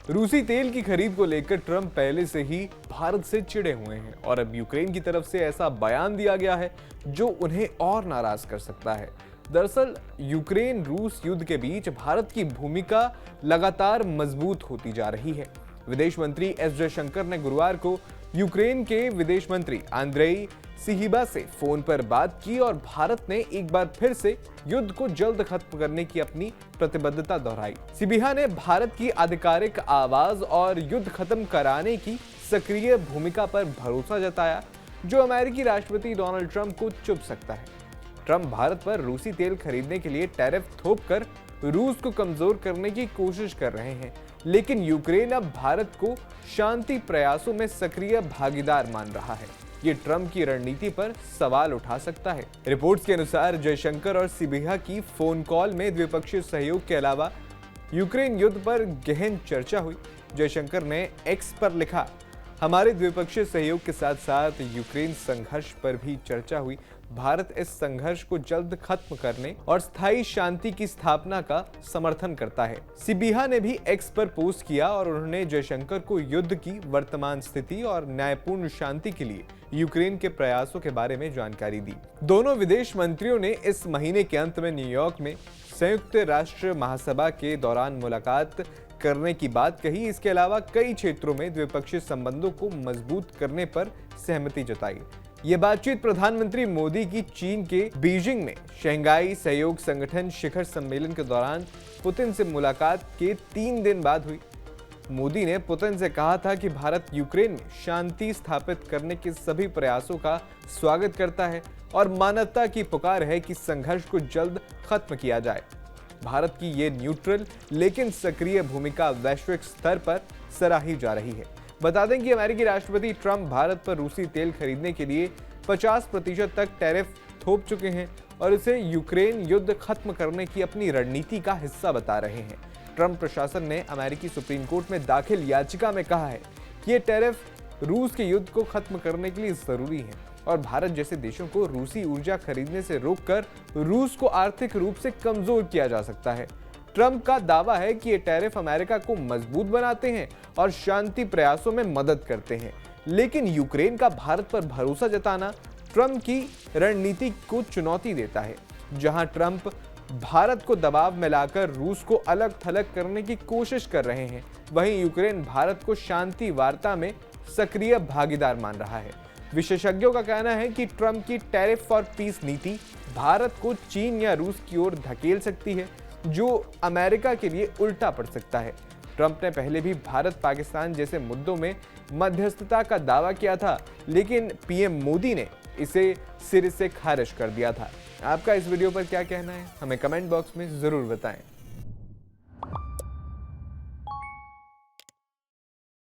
रूसी तेल की खरीद को लेकर ट्रंप पहले से ही भारत से चिढ़े हुए हैं और अब यूक्रेन की तरफ से ऐसा बयान दिया गया है जो उन्हें और नाराज कर सकता है। दरअसल यूक्रेन रूस युद्ध के बीच भारत की भूमिका लगातार मजबूत होती जा रही है। विदेश मंत्री एस जयशंकर ने गुरुवार को यूक्रेन के विदेश मंत्री आंद्रेई सिहिबा से फोन पर बात की और भारत ने एक बार फिर से युद्ध को जल्द खत्म करने की अपनी प्रतिबद्धता दोहराई। सिबिहा ने भारत की आधिकारिक आवाज और युद्ध खत्म कराने की सक्रिय भूमिका पर भरोसा जताया, जो अमेरिकी राष्ट्रपति डोनाल्ड ट्रंप को चुभ सकता है। ट्रंप भारत पर रूसी तेल खरीदने के लिए टैरिफ थोपकर रूस को कमजोर करने की कोशिश कर रहे हैं, लेकिन यूक्रेन अब भारत को शांति प्रयासों में सक्रिय भागीदार मान रहा है। ये ट्रंप की रणनीति पर सवाल उठा सकता है। रिपोर्ट्स के अनुसार जयशंकर और सिबिहा की फोन कॉल में द्विपक्षीय सहयोग के अलावा यूक्रेन युद्ध पर गहन चर्चा हुई। जयशंकर ने एक्स पर लिखा, हमारे द्विपक्षीय सहयोग के साथ साथ यूक्रेन संघर्ष पर भी चर्चा हुई। भारत इस संघर्ष को जल्द खत्म करने और स्थायी शांति की स्थापना का समर्थन करता है। सिबिहा ने भी एक्स पर पोस्ट किया और उन्होंने जयशंकर को युद्ध की वर्तमान स्थिति और न्यायपूर्ण शांति के लिए यूक्रेन के प्रयासों के बारे में जानकारी दी। दोनों विदेश मंत्रियों ने इस महीने के अंत में न्यूयॉर्क में संयुक्त राष्ट्र महासभा के दौरान मुलाकात करने की बात कही। इसके अलावा कई क्षेत्रों में द्विपक्षीय संबंधों को मजबूत करने पर सहमति जताई। ये बातचीत प्रधानमंत्री मोदी की चीन के बीजिंग में शंघाई सहयोग संगठन शिखर सम्मेलन के दौरान पुतिन से मुलाकात के 3 दिन बाद हुई। मोदी ने पुतिन से कहा था कि भारत यूक्रेन में शांति स्थापित करने के सभी प्रयासों का स्वागत करता है और मानवता की पुकार है कि संघर्ष को जल्द खत्म किया जाए। भारत की ये न्यूट्रल लेकिन सक्रिय भूमिका वैश्विक स्तर पर सराही जा रही है। बता दें कि अमेरिकी राष्ट्रपति ट्रंप भारत पर रूसी तेल खरीदने के लिए 50% तक टैरिफ थोप चुके हैं और इसे यूक्रेन युद्ध खत्म करने की अपनी रणनीति का हिस्सा बता रहे हैं। ट्रंप प्रशासन ने अमेरिकी सुप्रीम कोर्ट में दाखिल याचिका में कहा है कि ये टैरिफ रूस के युद्ध को खत्म करने के लिए जरूरी है और भारत जैसे देशों को रूसी ऊर्जा खरीदने से रोककर रूस को आर्थिक रूप से कमजोर किया जा सकता है। ट्रंप का दावा है कि ये टैरिफ अमेरिका को मजबूत बनाते हैं और शांति प्रयासों में मदद करते हैं, लेकिन यूक्रेन का भारत पर भरोसा जताना ट्रंप की रणनीति को चुनौती देता है। जहां ट्रंप भारत को दबाव में लाकर रूस को अलग थलग करने की कोशिश कर रहे हैं, वहीं यूक्रेन भारत को शांति वार्ता में सक्रिय भागीदार मान रहा है। विशेषज्ञों का कहना है कि ट्रंप की टैरिफ फॉर पीस नीति भारत को चीन या रूस की ओर धकेल सकती है, जो अमेरिका के लिए उल्टा पड़ सकता है। ट्रंप ने पहले भी भारत पाकिस्तान जैसे मुद्दों में मध्यस्थता का दावा किया था, लेकिन पीएम मोदी ने इसे सिरे से खारिज कर दिया था। आपका इस वीडियो पर क्या कहना है, हमें कमेंट बॉक्स में जरूर बताएं।